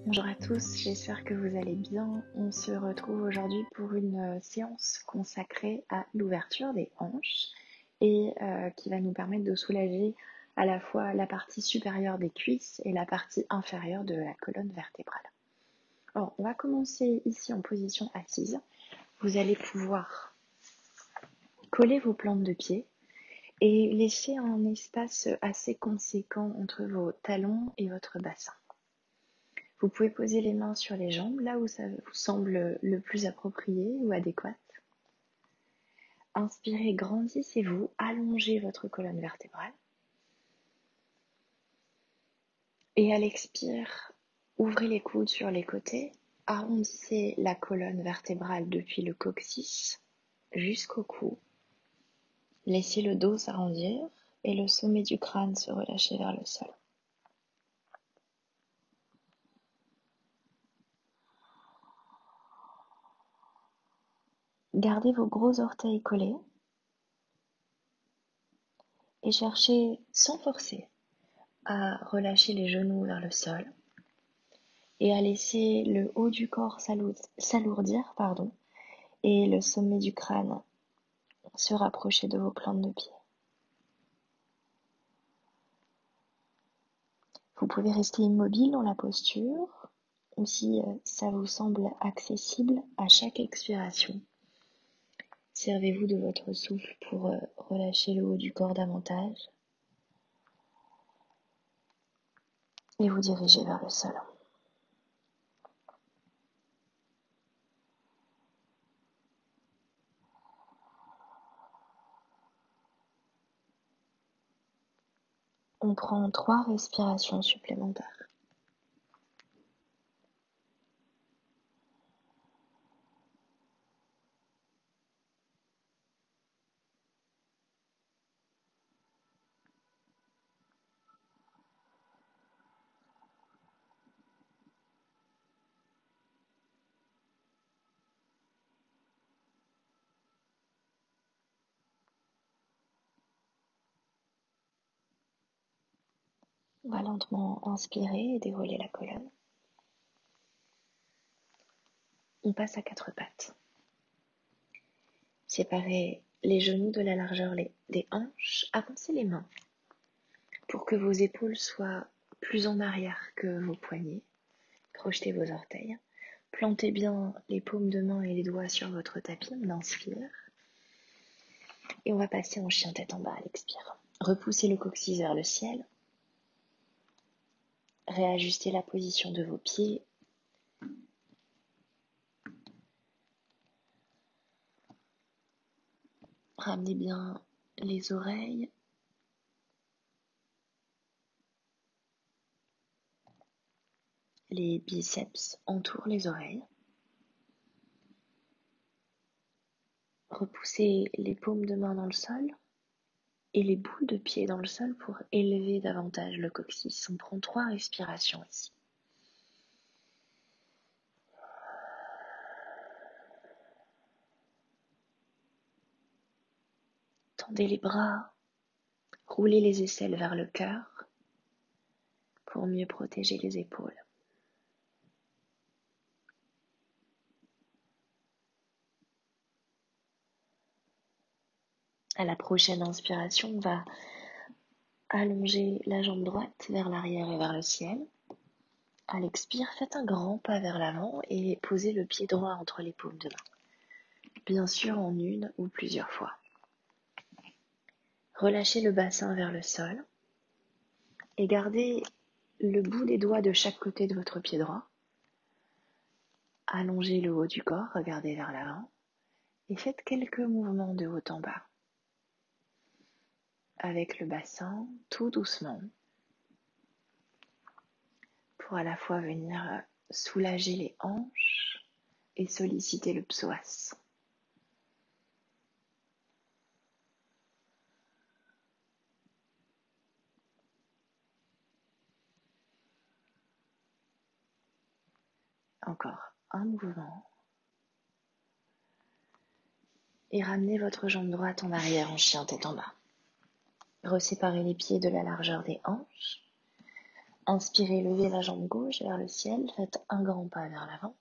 Bonjour à tous, j'espère que vous allez bien. On se retrouve aujourd'hui pour une séance consacrée à l'ouverture des hanches et qui va nous permettre de soulager à la fois la partie supérieure des cuisses et la partie inférieure de la colonne vertébrale. Alors, on va commencer ici en position assise. Vous allez pouvoir coller vos plantes de pied et laisser un espace assez conséquent entre vos talons et votre bassin. Vous pouvez poser les mains sur les jambes, là où ça vous semble le plus approprié ou adéquat. Inspirez, grandissez-vous, allongez votre colonne vertébrale. Et à l'expire, ouvrez les coudes sur les côtés, arrondissez la colonne vertébrale depuis le coccyx jusqu'au cou. Laissez le dos s'arrondir et le sommet du crâne se relâcher vers le sol. Gardez vos gros orteils collés et cherchez sans forcer à relâcher les genoux vers le sol et à laisser le haut du corps s'alourdir, et le sommet du crâne se rapprocher de vos plantes de pied. Vous pouvez rester immobile dans la posture, ou si ça vous semble accessible à chaque expiration. Servez-vous de votre souffle pour relâcher le haut du corps davantage et vous diriger vers le sol. On prend 3 respirations supplémentaires. On va lentement inspirer et dérouler la colonne. On passe à 4 pattes. Séparez les genoux de la largeur des hanches, avancez les mains pour que vos épaules soient plus en arrière que vos poignets. Projetez vos orteils. Plantez bien les paumes de main et les doigts sur votre tapis, on inspire. Et on va passer en chien tête en bas à l'expire. Repoussez le coccyx vers le ciel. Réajustez la position de vos pieds. Ramenez bien les oreilles. Les biceps entourent les oreilles. Repoussez les paumes de main dans le sol et les boules de pied dans le sol pour élever davantage le coccyx. On prend 3 respirations ici. Tendez les bras, roulez les aisselles vers le cœur pour mieux protéger les épaules. À la prochaine inspiration, on va allonger la jambe droite vers l'arrière et vers le ciel. À l'expire, faites un grand pas vers l'avant et posez le pied droit entre les paumes de main. Bien sûr en une ou plusieurs fois. Relâchez le bassin vers le sol et gardez le bout des doigts de chaque côté de votre pied droit. Allongez le haut du corps, regardez vers l'avant et faites quelques mouvements de haut en bas. Avec le bassin, tout doucement, pour à la fois venir soulager les hanches et solliciter le psoas. Encore un mouvement. Et ramenez votre jambe droite en arrière en chien tête en bas. Reséparez les pieds de la largeur des hanches. Inspirez, levez la jambe gauche vers le ciel, faites un grand pas vers l'avant.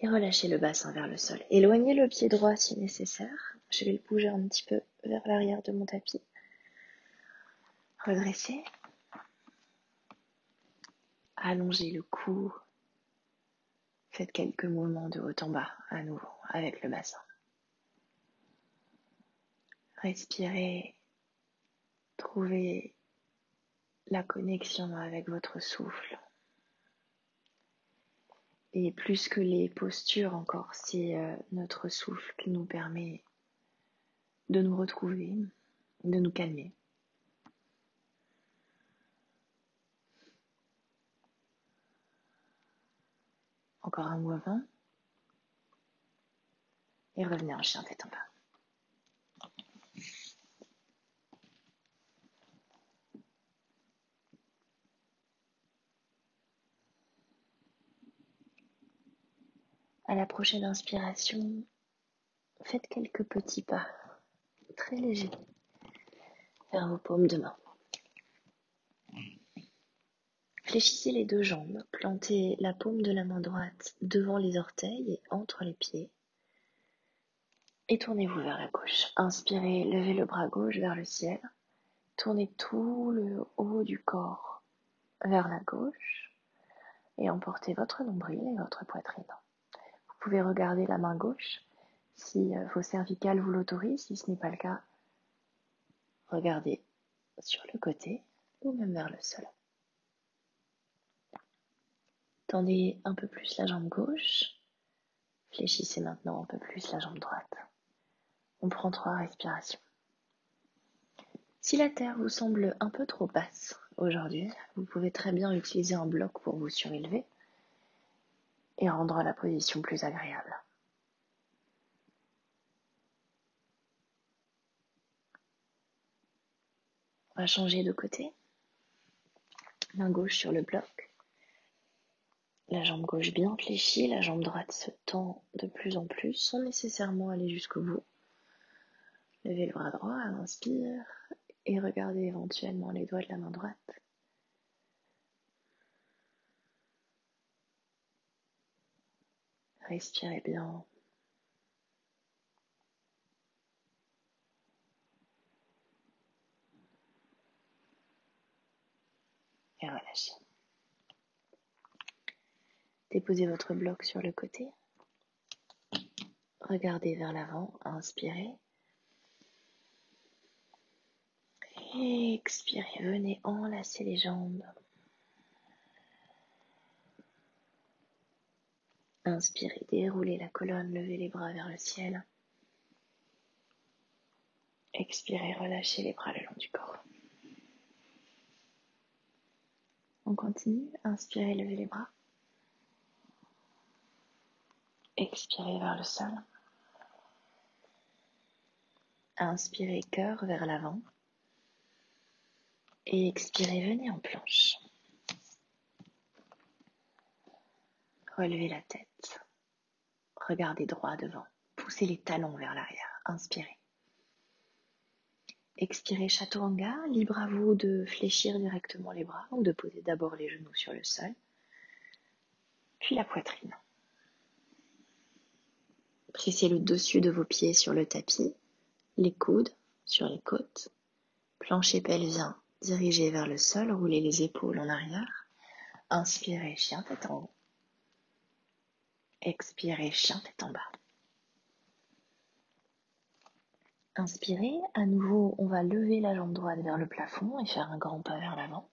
Et relâchez le bassin vers le sol. Éloignez le pied droit si nécessaire. Je vais le bouger un petit peu vers l'arrière de mon tapis. Redressez. Allongez le cou. Faites quelques mouvements de haut en bas à nouveau avec le bassin. Respirez. Trouvez la connexion avec votre souffle. Et plus que les postures encore, c'est notre souffle qui nous permet de nous retrouver, de nous calmer. Encore un mouvement. Et revenez en chien tête en bas. À la prochaine inspiration, faites quelques petits pas très légers vers vos paumes de main. Fléchissez les deux jambes, plantez la paume de la main droite devant les orteils et entre les pieds. Et tournez-vous vers la gauche. Inspirez, levez le bras gauche vers le ciel. Tournez tout le haut du corps vers la gauche et emportez votre nombril et votre poitrine. Vous pouvez regarder la main gauche si vos cervicales vous l'autorisent. Si ce n'est pas le cas, regardez sur le côté ou même vers le sol. Tendez un peu plus la jambe gauche. Fléchissez maintenant un peu plus la jambe droite. On prend 3 respirations. Si la terre vous semble un peu trop basse aujourd'hui, vous pouvez très bien utiliser un bloc pour vous surélever et rendre la position plus agréable. On va changer de côté. Main gauche sur le bloc. La jambe gauche bien fléchie, la jambe droite se tend de plus en plus sans nécessairement aller jusqu'au bout. Levez le bras droit à l'inspire et regardez éventuellement les doigts de la main droite. Respirez bien. Et relâchez. Déposez votre bloc sur le côté. Regardez vers l'avant, inspirez. Et expirez, venez enlacer les jambes. Inspirez, déroulez la colonne, levez les bras vers le ciel. Expirez, relâchez les bras le long du corps. On continue, inspirez, levez les bras. Expirez vers le sol. Inspirez, cœur vers l'avant. Et expirez, venez en planche. Relevez la tête. Regardez droit devant. Poussez les talons vers l'arrière. Inspirez. Expirez, chaturanga. Libre à vous de fléchir directement les bras ou de poser d'abord les genoux sur le sol. Puis la poitrine. Pressez le dessus de vos pieds sur le tapis. Les coudes sur les côtes. Plancher pelvien dirigé vers le sol. Roulez les épaules en arrière. Inspirez, chien tête en haut. Expirez, chien tête en bas. Inspirez, à nouveau, on va lever la jambe droite vers le plafond et faire un grand pas vers l'avant.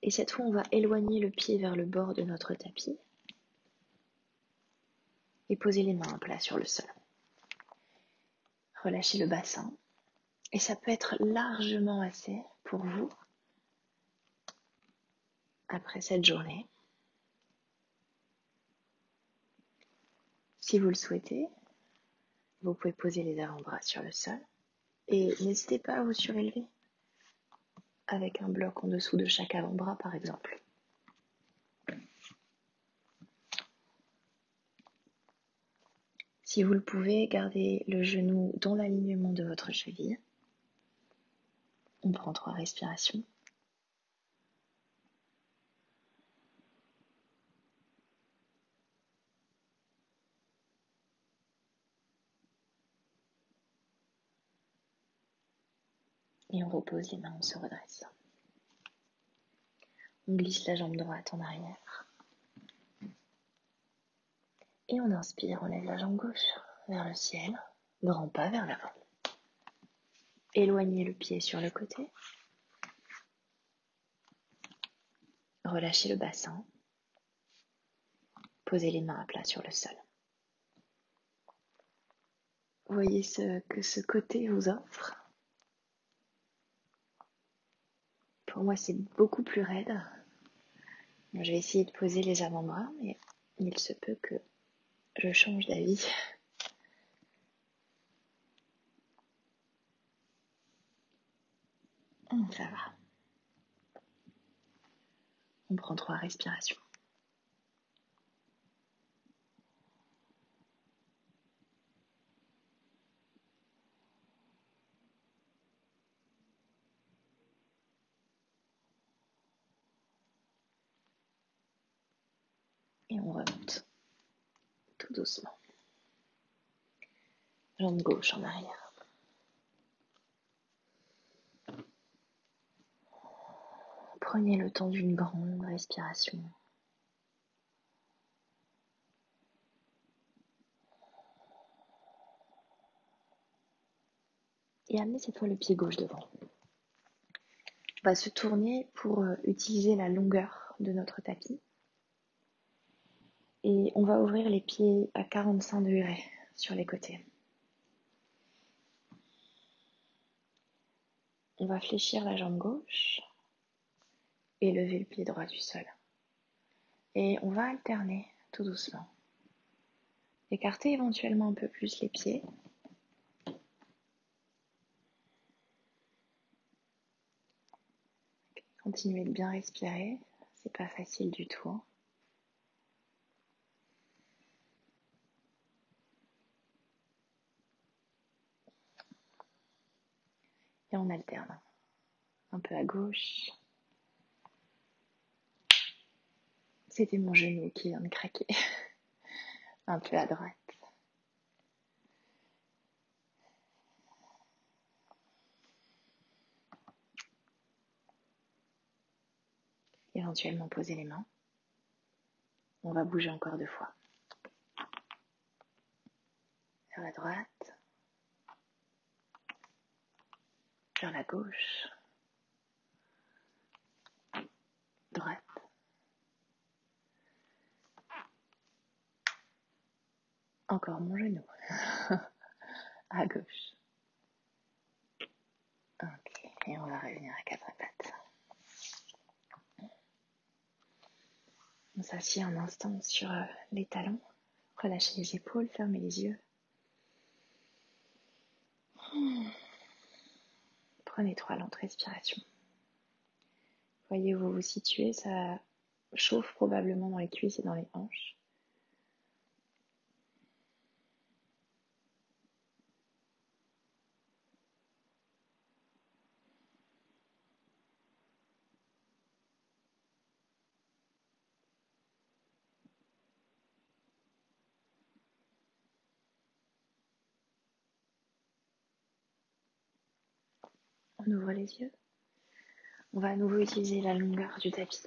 Et cette fois, on va éloigner le pied vers le bord de notre tapis et poser les mains à plat sur le sol. Relâchez le bassin et ça peut être largement assez pour vous après cette journée. Si vous le souhaitez, vous pouvez poser les avant-bras sur le sol et n'hésitez pas à vous surélever avec un bloc en dessous de chaque avant-bras par exemple. Si vous le pouvez, gardez le genou dans l'alignement de votre cheville. On prend 3 respirations. Et on repose les mains, on se redresse. On glisse la jambe droite en arrière. Et on inspire, on lève la jambe gauche vers le ciel. Grand pas vers l'avant. Éloignez le pied sur le côté. Relâchez le bassin. Posez les mains à plat sur le sol. Voyez ce que ce côté vous offre. Pour moi, c'est beaucoup plus raide. Je vais essayer de poser les avant-bras, mais il se peut que je change d'avis. Ça va. On prend 3 respirations. Et on remonte tout doucement. Jambe gauche en arrière. Prenez le temps d'une grande respiration. Et amenez cette fois le pied gauche devant. On va se tourner pour utiliser la longueur de notre tapis. Et on va ouvrir les pieds à 45 degrés sur les côtés. On va fléchir la jambe gauche et lever le pied droit du sol. Et on va alterner tout doucement. Écartez éventuellement un peu plus les pieds. Continuez de bien respirer, c'est pas facile du tout. Et on alterne. Un peu à gauche. C'était mon genou qui vient de craquer. Un peu à droite. Éventuellement poser les mains. On va bouger encore 2 fois. Vers la droite. Vers la gauche. Droite. Encore mon genou. À gauche. Ok. Et on va revenir à 4 pattes. On s'assied un instant sur les talons. Relâchez les épaules, fermez les yeux. Prenez 3 lentes respirations. Voyez où vous vous situez, ça chauffe probablement dans les cuisses et dans les hanches. On ouvre les yeux. On va à nouveau utiliser la longueur du tapis.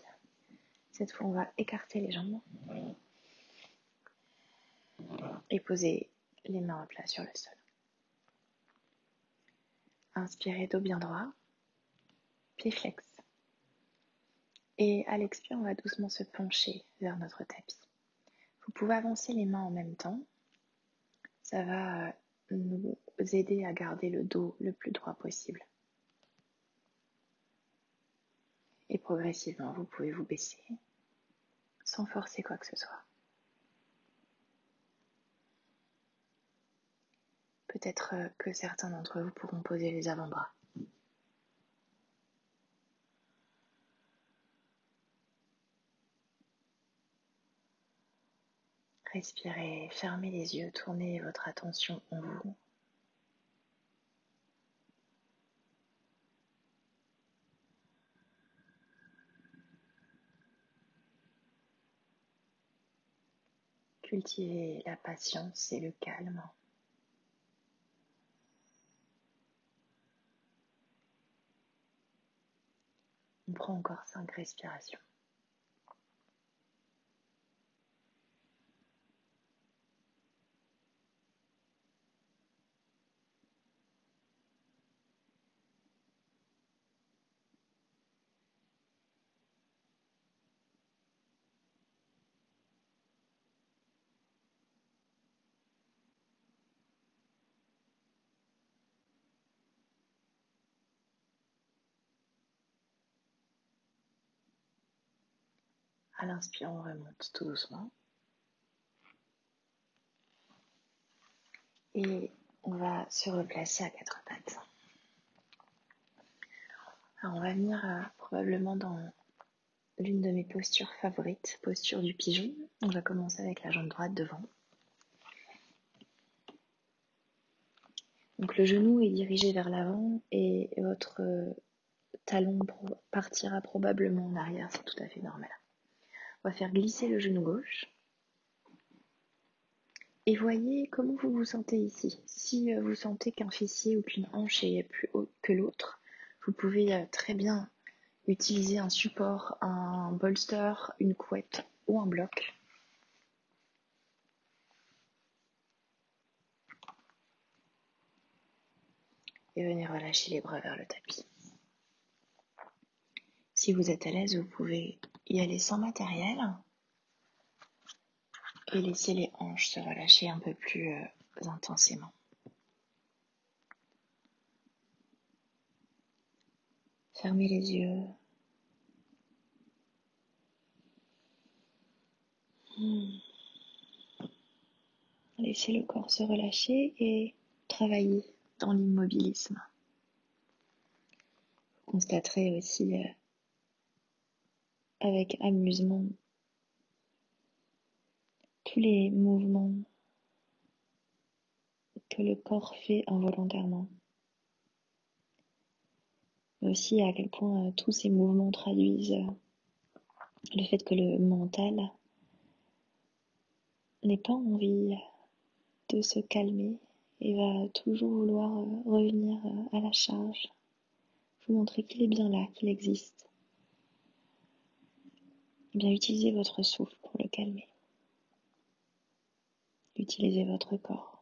Cette fois, on va écarter les jambes et poser les mains à plat sur le sol. Inspirez, dos bien droit, pied flex. Et à l'expire, on va doucement se pencher vers notre tapis. Vous pouvez avancer les mains en même temps. Ça va nous aider à garder le dos le plus droit possible. Et progressivement, vous pouvez vous baisser sans forcer quoi que ce soit. Peut-être que certains d'entre vous pourront poser les avant-bras. Respirez, fermez les yeux, tournez votre attention en vous. Cultivez la patience et le calme. On prend encore 5 respirations. À l'inspire, on remonte tout doucement. Et on va se replacer à 4 pattes. Alors on va venir probablement dans l'une de mes postures favorites, posture du pigeon. On va commencer avec la jambe droite devant. Donc le genou est dirigé vers l'avant et votre talon partira probablement en arrière, c'est tout à fait normal. On va faire glisser le genou gauche. Et voyez comment vous vous sentez ici. Si vous sentez qu'un fessier ou qu'une hanche est plus haute que l'autre, vous pouvez très bien utiliser un support, un bolster, une couette ou un bloc. Et venir relâcher les bras vers le tapis. Si vous êtes à l'aise, vous pouvez y aller sans matériel et laisser les hanches se relâcher un peu plus intensément. Fermez les yeux. Laissez le corps se relâcher et travailler dans l'immobilisme. Vous constaterez aussi avec amusement tous les mouvements que le corps fait involontairement. Mais aussi à quel point tous ces mouvements traduisent le fait que le mental n'ait pas envie de se calmer et va toujours vouloir revenir à la charge, vous montrer qu'il est bien là, qu'il existe. Et bien utilisez votre souffle pour le calmer. Utilisez votre corps.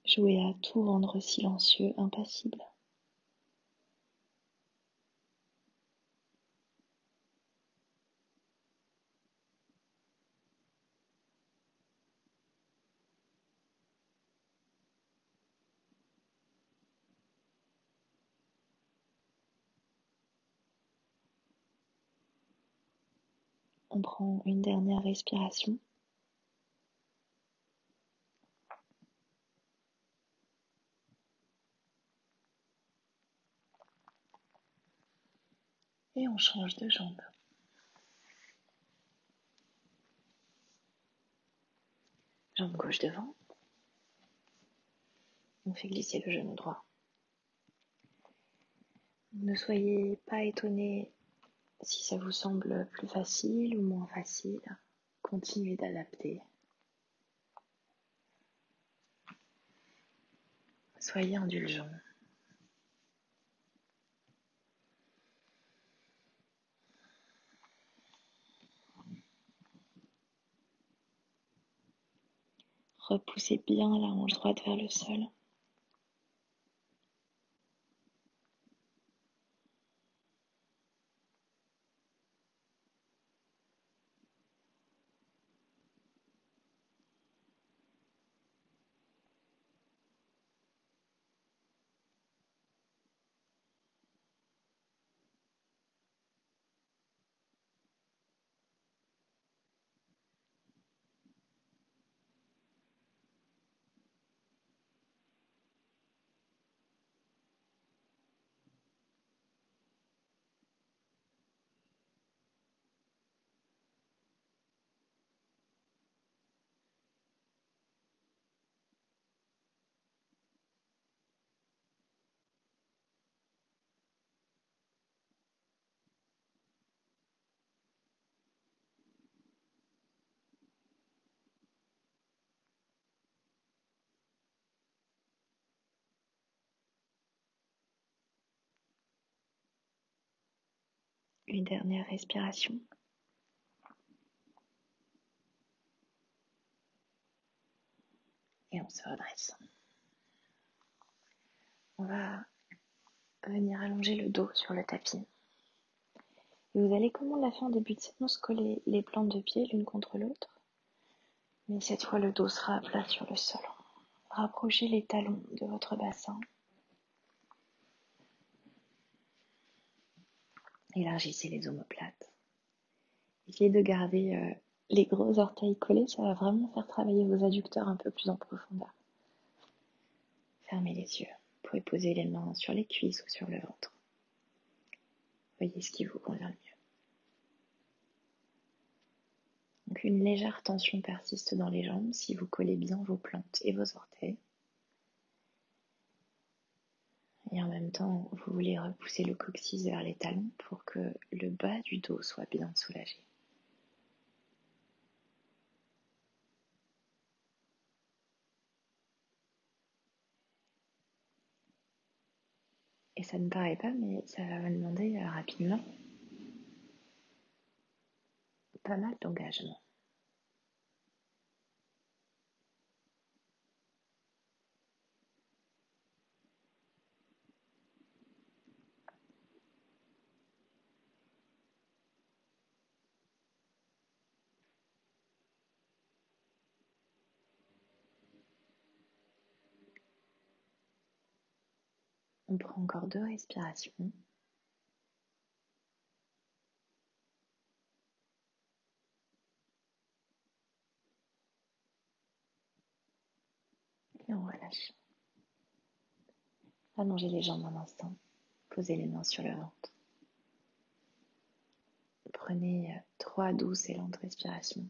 Jouez à tout rendre silencieux, impassible. On prend une dernière respiration. Et on change de jambe. Jambe gauche devant. On fait glisser le genou droit. Ne soyez pas étonnés si ça vous semble plus facile ou moins facile. Continuez d'adapter. Soyez indulgents. Repoussez bien la hanche droite vers le sol. Une dernière respiration. Et on se redresse. On va venir allonger le dos sur le tapis. Et vous allez, comme on l'a fait en début de séance, coller les plantes de pied l'une contre l'autre. Mais cette fois, le dos sera à plat sur le sol. Rapprochez les talons de votre bassin. Élargissez les omoplates. Essayez de garder les gros orteils collés, ça va vraiment faire travailler vos adducteurs un peu plus en profondeur. Fermez les yeux. Vous pouvez poser les mains sur les cuisses ou sur le ventre. Voyez ce qui vous convient le mieux. Donc une légère tension persiste dans les jambes si vous collez bien vos plantes et vos orteils. Et en même temps, vous voulez repousser le coccyx vers les talons pour que le bas du dos soit bien soulagé. Et ça ne paraît pas, mais ça va vous demander rapidement pas mal d'engagement. On prend encore 2 respirations. Et on relâche. Allongez les jambes un instant. Posez les mains sur le ventre. Prenez 3 douces et lentes respirations.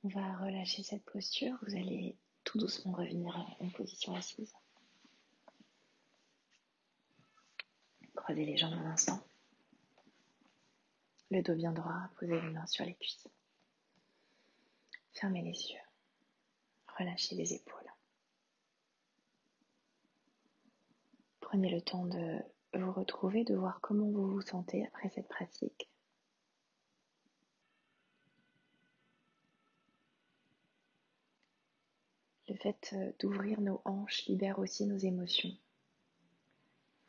On va relâcher cette posture. Vous allez tout doucement revenir en position assise. Croisez les jambes un instant. Le dos bien droit, posez les mains sur les cuisses. Fermez les yeux. Relâchez les épaules. Prenez le temps de vous retrouver, de voir comment vous vous sentez après cette pratique. Le fait d'ouvrir nos hanches libère aussi nos émotions.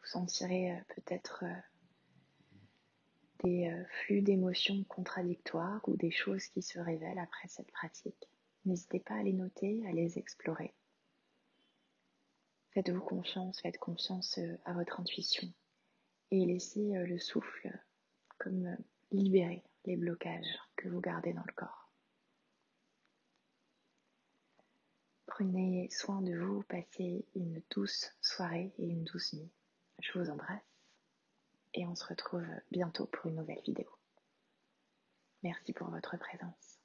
Vous sentirez peut-être des flux d'émotions contradictoires ou des choses qui se révèlent après cette pratique. N'hésitez pas à les noter, à les explorer. Faites-vous confiance, faites confiance à votre intuition et laissez le souffle comme libérer les blocages que vous gardez dans le corps. Prenez soin de vous, passez une douce soirée et une douce nuit. Je vous embrasse et on se retrouve bientôt pour une nouvelle vidéo. Merci pour votre présence.